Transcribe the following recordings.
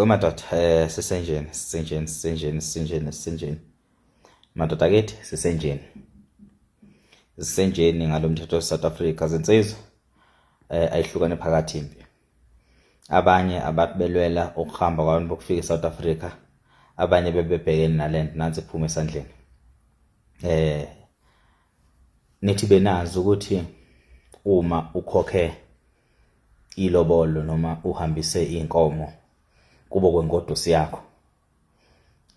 Madoda, sisenjeni. Madoda akithi sisenjeni ngalo mthetho we-South Africa. Zinsizwa ayihlukane phakathi impi. Abanye ababelwela ukuhamba kwabantu bokufika eSouth Africa, abanye bebebhekene nalento nansi iphuma esandleni. Nithi benazi ukuthi uma ukhokhe ilobolo noma uhambise inkomo kubo kwengodosi yakho,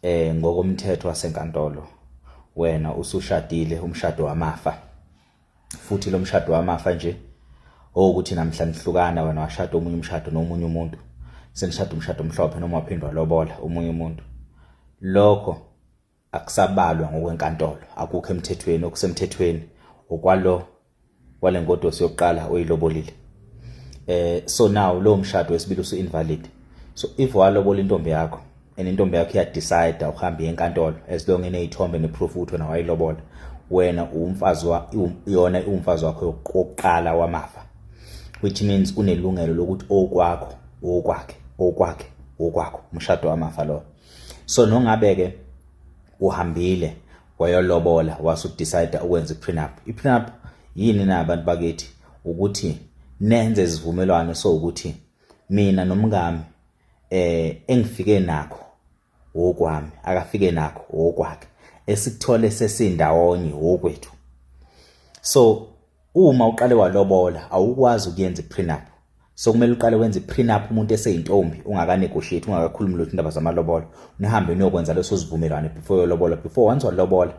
ngokomthetho wasenkantolo wena usushadile umshado wamafa. Futhi lo mshado wamafa nje ukuthi namhlanje hlukana wena washada omunye umshado nomunye umuntu, senishada umshado omhlophe noma waphindwa lobola omunye umuntu, lokho akusabalwa ngokwenkantolo, akukho emthethweni. Okusemthethweni okwalo wale ngodosi yokuqala oyilobolile. So now lo mshado wesibili usu invalid. So if walobola intombi yakho and intombi yakho iya decide uhambe enkantolo as long eneyithombe neproof ukuthi wena wayilobola, wena umfazi yona umfazi wakho yokuqala wamafa, which means unelungelo lokuthi okwakho okwakho umshado wamafa lo. So nongabe ke uhambile wayolobola wasu decide ukwenza iprenup. Iprenup yini na abantu bakithi? Ukuthi nenze isivumelwano so ukuthi mina nomngami engifike nakho okwami akafike nakho okwakhe, esikuthole sesindawonye okwethu. So uma uqale walobola awukwazi ukuyenza iprenup. So kumele uqale wenze iprenup umuntu eseyintombi, ungakanegotiate, ungakakhulumi lutho indaba zamalobolo, nihambe niyokwenza leso sivumelwano before yolobola. Before once walobola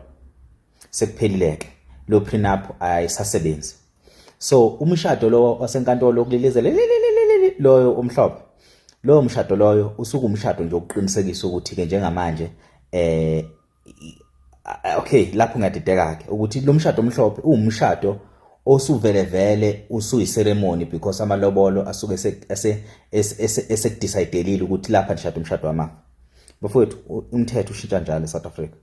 sekuphelileke lo prenup ayisasebenzi. So umshado lo wasenkantolo okulilizele loyo omhlophe, lo mshado loyo usuku umshado nje ukuqinisekisa ukuthi ke njengamanje okay lapho ngadideka ke ukuthi lo mshado omhlophe umshado osuvelevele usuyiceremony, because amalobolo asuke esekudecidelile ukuthi lapha nishado umshado wamafa. Bafowethu umthetho ushintsha njalo eSouth Africa.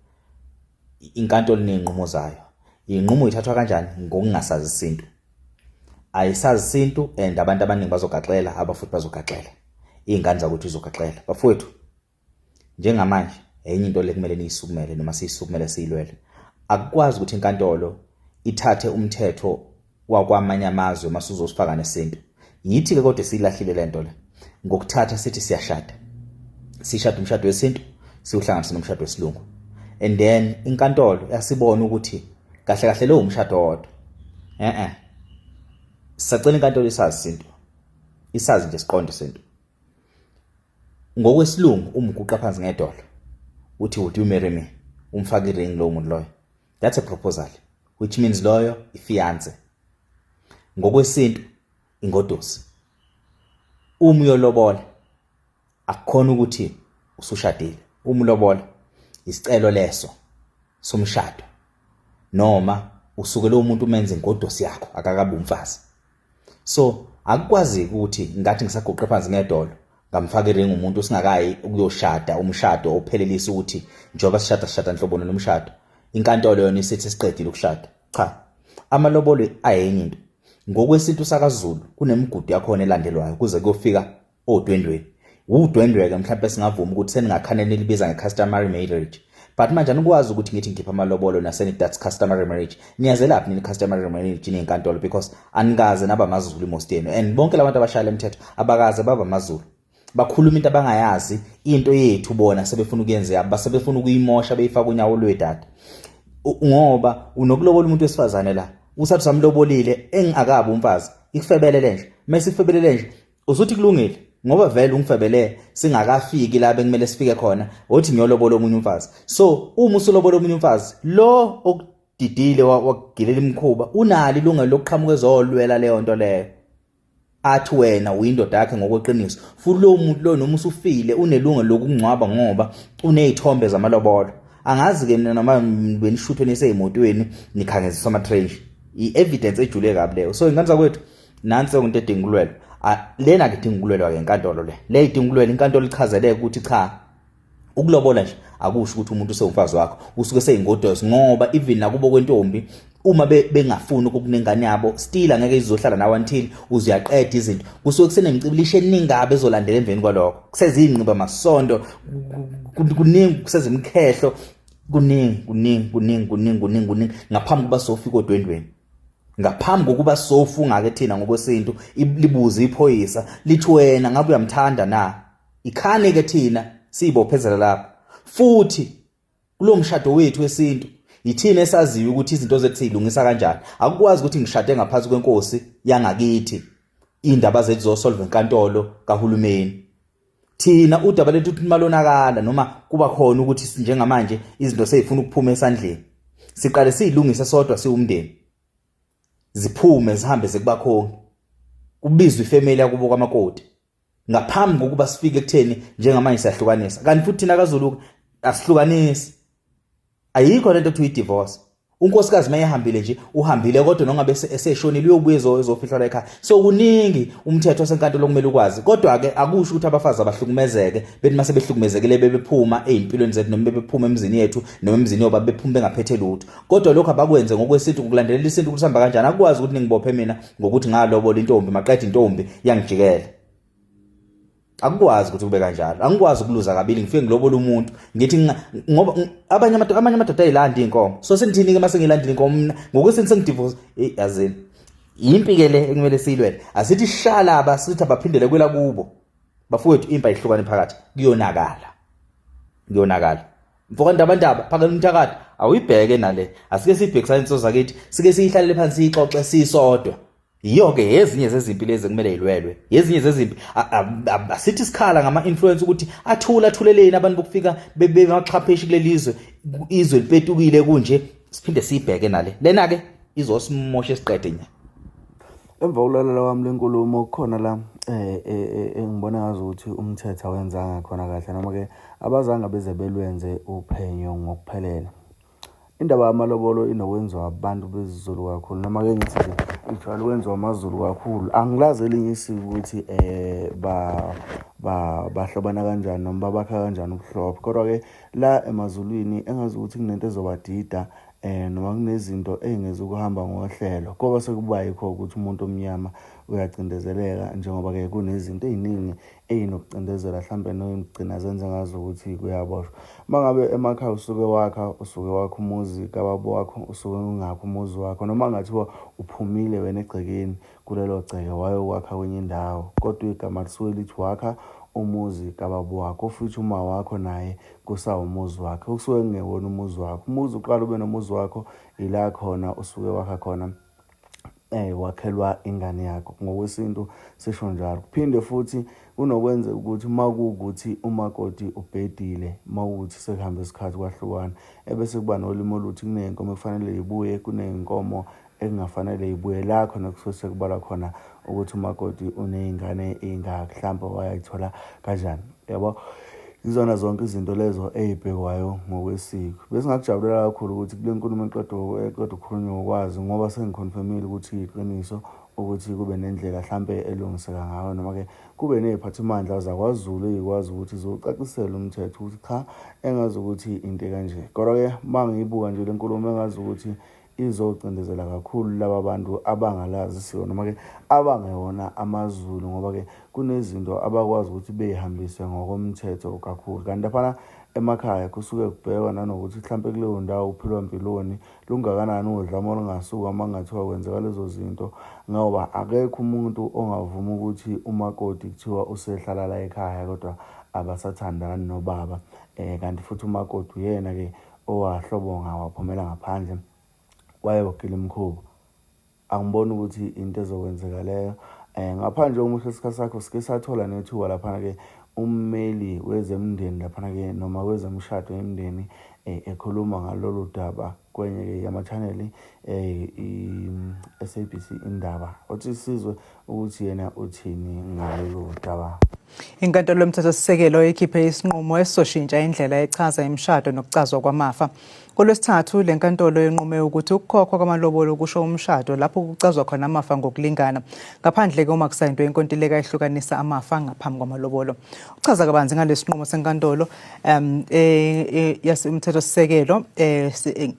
Inkantolo nenqumo zayo, inqumo ithathwa kanjani? Ngokungasazi isintu. Ayisazi isintu and abantu abaningi bazogaxela, abafuthi bazogaxela, izingane zakuthi izogaxela. Bafowethu njengamanje enye into le kumele niyisukumele noma siyisukumele siyilwele. Akukwazi ukuthi inkantolo ithathe umthetho wakwamanye amazwe masuzosifaka nesintu. Yithi ke kodwa silahlile lento le ngokuthatha sithi siyashada, sishada umshado wesintu siuhlanganisa nomshado wesilungu, and then inkantolo yasibona ukuthi kahle kahle lo umshado wodwa. Sisacela inkantolo isazi isintu, isazi nje siqonde isintu. Ngokwesilungu umguqa phansi ngedolo uthi would you marry me, umfaka iring lo muntu loyo. That's a proposal, which means loyo ifiance. Ngokwesintu ingodosi. Uma uyolobola akukhona ukuthi usushadile. Uma ulobola isicelo leso somshado, noma usuke lo muntu umenze ingodosi yakho akakabe umfazi. So akukwazi ukuthi ngathi ngisaguqa phansi ngedolo ngamfaka iring umuntu singakayi ukuyoshada umshado ophelelisa ukuthi njoba sishada nhlobono nomshado inkantolo yona isithi siqedile ukushada. Cha, amalobolo ayenye into. Ngokwesintu sakaZulu kunemigudu yakhona elandelwayo kuze kuyofika odwendweni. Udwendwe ke mhlawumbe singavuma ukuthi seningakhanene libiza nge-customary marriage, but manje anikwazi ukuthi ngithi ngipha amalobolo naseni that's customary marriage. Niyazelaphi nini customary marriage nenkantolo? Because anikaze naba amaZulu most yenu, and bonke labantu abashaya lemthetho abakaze baba amaZulu, bakhuluma into abangayazi. Into yethu bona sebefuna ukuyenza yabo, basebefuna ukuyimosha beyifaka unyawo lwedada. Ngoba unokulobola umuntu wesifazane la usathi samlobolile engakabi umfazi, ikufebelele nje. Mase ifebelele nje usuthi kulungile ngoba vele ungifebele singakafiki la bekumele sifike khona, uthi ngiyolobola omunye umfazi. So uma usulobola omunye umfazi lo okudidile wakugilela imkhuba unali ilungelo lokuqhamuka ezolwela leyo nto leyo, athi wena uyindoda yakhe ngokweqiniso. Futhi lo muntu lo noma usufile unelungelo lokungcwaba ngoba unezithombe zamalobolo. Angazi ke noma benishuthwe neseyimotweni nikhangeziswa ama-trench, i-evidence ejule kabi leyo. So ingane zakwethu nansi into edinga ulwelo. Lena ke idinga ulwelo ke inkantolo le idinga ulwelo. Inkantolo ichazeleke ukuthi cha, Ukulobola nje akusho ukuthi umuntu usewumfazi wakho, usuke seyingodosi, ngoba even nakubo kwentombi uma bengafuni ukukunengane yabo still angeke izohlala nawe until uzuyaqeda izinto. Kusuke kusenemicibilisho eningabe ezolandela emveni kwalokho, kusezingciba masondo, kuningi, kusezimkhehlo, kuningi ngaphambi kuba sofika odwendweni. Ngaphambi kokuba sofunga ke thina ngokwesintu libuze iphoyisa lithi wena ngabe uyamthanda na, ikhani ke thina siyibophezela lapha. Futhi kulo mshado wethu wesintu yithina esaziyo ukuthi izinto zethu silungisa kanjani. Akukwazi ukuthi ngishade ngaphansi kwenkosi yangakithi indaba zethu zosolve enkantolo kahulumeni. Thina udaba lethu uthi malonakala noma kuba khona ukuthi njengamanje izinto sezifuna ukuphuma esandleni, siqale silungise sodwa siwumndeni, ziphume zihambe zekubakhona, kubizwe ifamily yakubo kwamakoti ngaphambi kokuba sifike ekutheni njengamanje siyahlukanisa. Kanti futhi thina kaZulu asihlukanisi, ayikho lento ekuthiwa i-divorce. Unkosikazi mayehambile nje uhambile, kodwa nongabe eseshonile uyobuya ezofihla la ekhaya. So kuningi umthetho osenkantolo okumele ukwazi, kodwa ke akusho ukuthi abafazi abahlukumezeke bethi mase behlukumezekile bebephuma ezimpilweni zethu noma bebephuma emizini yethu noma emizini yoba bephuma bengaphethe lutho. Kodwa lokho abakwenze ngokwesintu, ukulandelela isintu ukuthi sihamba kanjani. Akwazi ukuthi ningibophe mina ngokuthi ngalobola intombi maqeda intombi yangijikela. Akukwazi ukuthi kube kanjalo. Angikwazi ukuluza kabili ngifike ngilobola umuntu ngithi ngoba abanye amadoda ayilanda inkomo. So senithini ke mase ngilandile inkomo mina ngokwesintu sengidivorce. Yazini impi ke le ekumele siyilwele. Asithi shala abasithi abaphindele kwela kubo bafowethu impi ayihlukane phakathi kuyonakala. Mfoka ndabandaba phakathi umthakathi awuyibheke nale. Asike sibhekisane into zakithi, sike siyihlalele phansi siyixoxe sisodwa. Yiyo ke ezinye zezimpilo ezikumele ilwelwe. Ezinye zezimpi asithi sikhala ngama-influence ukuthi athuleleni abantu bokufika bebemaxhapheshi kulelizwe, izwe lipetukile kunje, siphinde siyibheke nale. Lena ke izosimosha esiqede nya. Emva kokulalela kwami lenkulumo kukhona la engibona ngazi ukuthi umthetho awenzanga khona kahle, noma ke abazange beze belwenze uphenyo ngokuphelele. Indaba yamalobolo inokwenziwa abantu bezizulu kakhulu, noma ke ngithi ijwayele ukwenziwa amaZulu kakhulu. Angilazi elinye isiko ukuthi bahlobana kanjani noma babakha kanjani ubuhlobo, kodwa ke la emazulwini engazi ukuthi kunento ezobadida noma kunezinto engeze ukuhamba ngohlelo, ngoba sekuba yikho ukuthi umuntu omnyama uyacindezeleka, njengoba ke kunezinto eziningi ezinokucindezela mhlambe nogcina zenze ngazo ukuthi kuyaboshwa. Mangabe emakhaya usuke wakha umuzi kababa wakho, usuke ungakho umuzi wakho, noma ngathiwa uphumile wena egcekeni kulelo gceke wayokwakha kwenye indawo, kodwa igama lisuke lithi wakha umuzi kababa wakho, futhi uma wakho naye kusawu umuzi wakhe, ukusuke kungewona umuzi wakho. Umuzi uqala ube nomuzi wakho ila khona usuke wakha khona wakhelwa ingane yakho. Ngokwesintu sisho njalo. Kuphinde futhi kunokwenza ukuthi makuwukuthi umakoti ubhedile, mawukuthi sekuhambe isikhathi kwahlukana, ebese kuba nolimo oluthi kunenkomo efanele ibuye, kunenkomo engafanele ibuye, la khona kusuke sekubala khona ukuthi umakoti uneyingane eyingaki, mhlawumbe wayayithola kanjani, yabo. Izona zonke izinto lezo ezibhekwayo ngokwesiko. Bese ngakujabulela kakhulu ukuthi kule nkulumo eqeda ukukhulunywa ukwazi, ngoba sengiconfirmile ukuthi iqiniso ukuthi kube nendlela mhlambe elungiseka ngayo, noma ke kube neziphathimandla zakwaZulu ezikwazi ukuthi zizocacisela umthetho ukuthi cha engazi ukuthi into kanje. Kodwa ke mangiyibuka nje le nkulumo engazi ukuthi izocindezela kakhulu laba bantu abangalazi isiko, noma ke abangewona amaZulu, ngoba ke kunezinto abakwazi ukuthi behambise ngokomthetho kakhulu. Kanti lapha emakhaya kusuke kubhekwa nanokuthi mhlambe kuleyo ndawo uphilwa mpiloni lungakanani udlame olungasuka mangathiwa kwenzeka lezo zinto, ngoba akekho umuntu ongavuma ukuthi umakoti kuthiwa usehlala la ekhaya kodwa abasathandani nobaba. Kanti futhi umakoti uyena ke owahlobonga waphumela ngaphandle wayogila imkhuba. Angiboni ukuthi into ezokwenzeka leyo. Ngaphandle komuhle isikhathi sakho sike sathola nethuba lapha ke ummeli wezemndeni lapha ke noma wezemshado yemndeni ekhuluma ngalolu daba kwenye yama-channel SABC indaba, uthi sizwe ukuthi yena uthini ngalolu daba. Inkantolo yomthethosisekelo ikhiphe isinqumo esoshintsha indlela echaza imishado nokucazwa kwamafa. Kolwesithathu lenkantolo yenqume ukuthi ukukhokhwa kwamalobolo kusho umshado lapho kucazwa khona amafa ngokulingana ngaphandle uma kusayindwe inkontileka ehlukanisa amafa ngaphambi kwamalobolo. Uchaza kabanzi ngalesinqumo senkantolo yasemthethosisekelo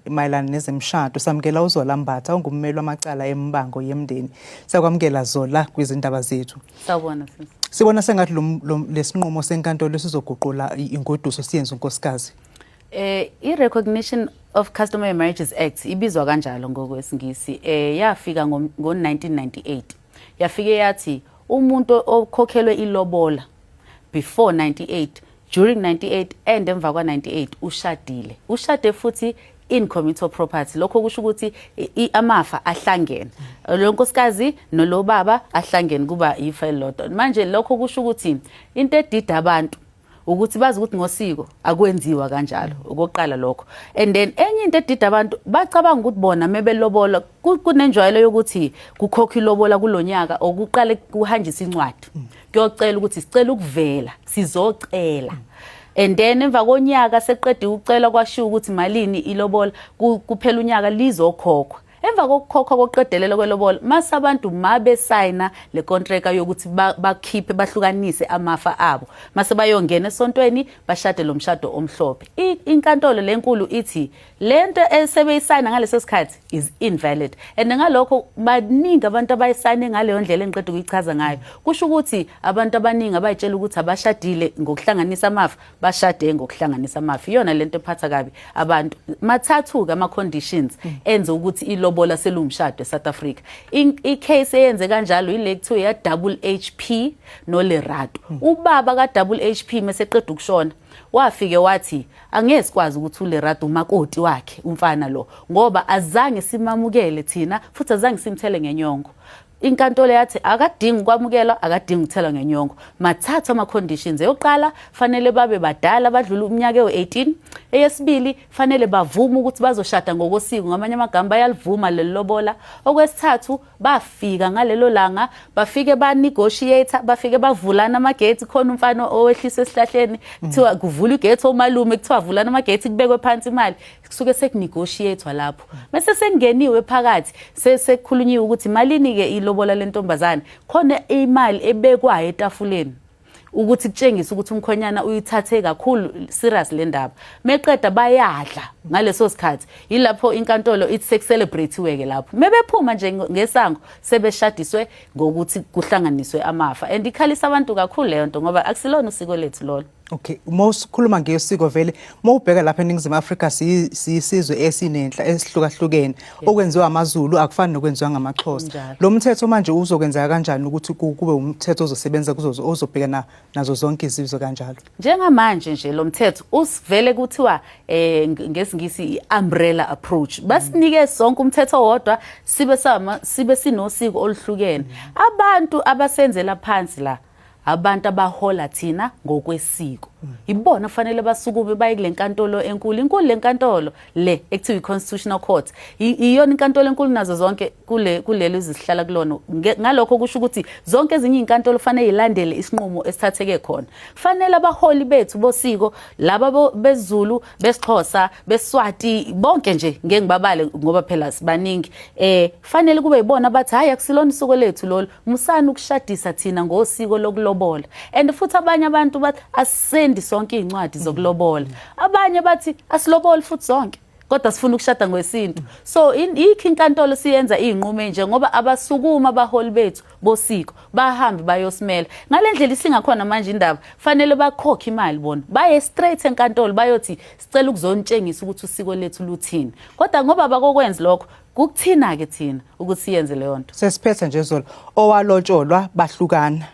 mayelana nezemshado samkela uZola Mbatha ongummeli wamacala embango yemndeni. Sakwamkela Zola kwizindaba zethu. Sawubona sisi. Sibona sengathi lesinqumo senkantolo sizoguqula ingoduso siyenze unkosikazi. I-Recognition of Customary Marriages Act ibizwa kanjalo ngokwesingisi yafika ngo-1998 yafike yathi umuntu okhokhelwe ilobola before 98 during 98 and emva kwa-98 ushade futhi in comittal property lokho kusho ukuthi amafa ahlangene lo nkosikazi nolo baba ahlangene kuba ifa elilodwa manje lokho kusho ukuthi into edida abantu ukuthi bazi ukuthi ngosiko akwenziwa kanjalo okoqala lokho and then enye into edida abantu bacabanga ukuthi bona mebelobola kunenjwayelo yokuthi kukhokha ilobola kulonyaka okuqale kuhanjisa incwadi kuyocela ukuthi sicela ukuvela sizocela and then emva konyaka seqedwe ucela kwashiya ukuthi malini ilobola kuphela unyaka lizokhokhwa emva kokukhokhwa kokuqedelela kwelobola mase abantu mabe signa le contract yokuthi bakhiphe bahlukanise amafa abo mase bayongena esontweni bashade lo mshado omhlophe inkantolo lenkulu ithi lento esebeyisayina ngaleso sikhathi is invalid and ngalokho baningi abantu abayisayine ngaleyo ndlela engiqeda ukuyichaza ngayo kusho ukuthi abantu abaningi abayitshela ukuthi abashadile ngokuhlanganisa amafa bashade ngokuhlanganisa amafa iyona lento ephatha kabi abantu mathathu ama conditions enze ukuthi ilobola selumshado eSouth Africa icase eyenze kanjalo ile kuthiwa ya double HP no Lerato ubaba ka double HP meseqeda ukushona wafike wathi angeke sikwazi ukuthi uLerato umakoti wakhe umfana lo ngoba azange simamukele thina futhi azange simthele ngenyongo inkantolo yathi akadingi ukwamukela akadingi ukuthela ngenyongo mathatha ama conditions eyoqala fanele babe badala badlula umnyaka we-18 eyesibili fanele bavuma ukuthi bazoshada ngokosiko ngamanye amagama bayalivuma lelobola okwesithathu bafika ngalelo langa bafike ba negotiate bafike bavulana amagate khona umfana owehlisa esihlahleni kuthiwa kuvula igate omalume kuthiwa avulana amagate kubekwe phansi imali kusuke sekunegotiatewa lapho bese sengeniwe phakathi sekukhulunyiwe ukuthi malini ke ilobola lentombazane khona imali ebekwayo etafuleni ukuthi kutshengisa ukuthi umkhonyana uyithathe kakhulu serious le ndaba meqeda bayadla ngaleso sikhathi yilapho inkantolo ithi sekucelebratewe ke lapho mebephuma nje ngesango sebeshadiswe ngokuthi kuhlanganiswe amafa and ikhalisa abantu kakhulu leyo nto ngoba akusilona usiko lethu lolo. Okay, mosikhuluma ngesiko vele mawubheka lapha eNingizimu Afrika siyisizwe esinenhla esihlukahlukene okwenziwa amaZulu akufani nokwenziwa ngamaXhosa. Lo mthetho manje uzokwenzeka kanjani ukuthi kube umthetho ozosebenza kuzo ozobhekana nazo zonke izizwe kanjalo? Njengamanje nje lo mthetho usivele kuthiwa ngesingisi umbrella approach basinike sonke umthetho wodwa sibe sinosiko oluhlukene abantu abasenzela phansi la abantu abahola thina ngokwesiko ibona kufanele basukume baye kule nkantolo enkulu lenkantolo le ekuthiwa iConstitutional Court iyona inkantolo enkulu nazo zonke kulelo zihlala kulona ngalokho kusho ukuthi zonke ezinye inkantolo kufanele ilandele isinqumo esithatheke khona kufanele abaholi bethu bosiko laba beZulu beSixhosa beSwati bonke nje ngeke ngibabale ngoba phela sibaningi kufanele kube yibona bathi hayi akusilona isiko lethu lolo musana ukushadisa thina ngosiko lokulobola and futhi abanye abantu bathi asendi sonke incwadi zokulobola abanye bathi asilobole futhi zonke kodwa sifuna ukushada ngwesintu so ikho inkantolo siyenza izinqumo nje ngoba abasukuma abaholi bethu bosiko bahambe bayosimela ngalendlela isingakhona manje indaba fanele bakhokhe imali bona baye straight enkantolo bayothi sicela ukuzontshengisa ukuthi usiko lethu luthini kodwa ngoba bakokwenza lokho kukuthina ke thina ukuthi siyenze leyo nto sesiphethe nje Zola owalotsholwa bahlukana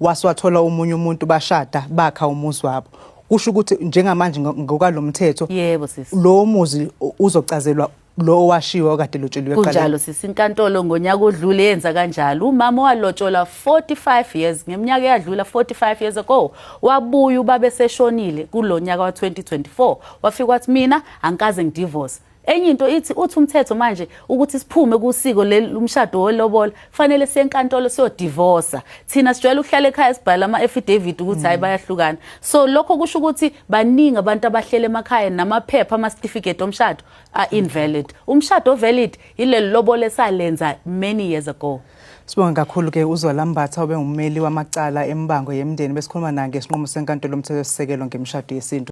waswathola umunye umuntu bashada bakha umuzi wabo kusho ukuthi njengamanje ngokwalo mthetho yebo sisi lo muzi uzocazelwa lo washiwa okade lotsheliwe eqala kunjalo sisi inkantolo ngonyaka odlule yenza kanjalo umama walotshola 45 years ngeminyaka eyadlula 45 years ago wabuya ubabe seshonile kulonyaka wa 2024 wafika wathi mina angikaze ngidivorce enye into uthi umthetho manje ukuthi siphume kusiko umshado welobola fanele siyenkantolo siyodivorce thina sijwayele ukuhlala ekhaya sibhala ama-affidavit ukuthi hayi bayahlukana so lokho kusho ukuthi baningi abantu abahlele emakhaya namaphepha ama-certificate omshado are invalid umshado valid ileli lobola esalenza many years ago. Sibonga kakhulu-ke uZolambatha ube ngummeli wamacala embango yemndeni besikhuluma naye ngesinqumo senkantolo yomthethosisekelo ngemishado yesintu.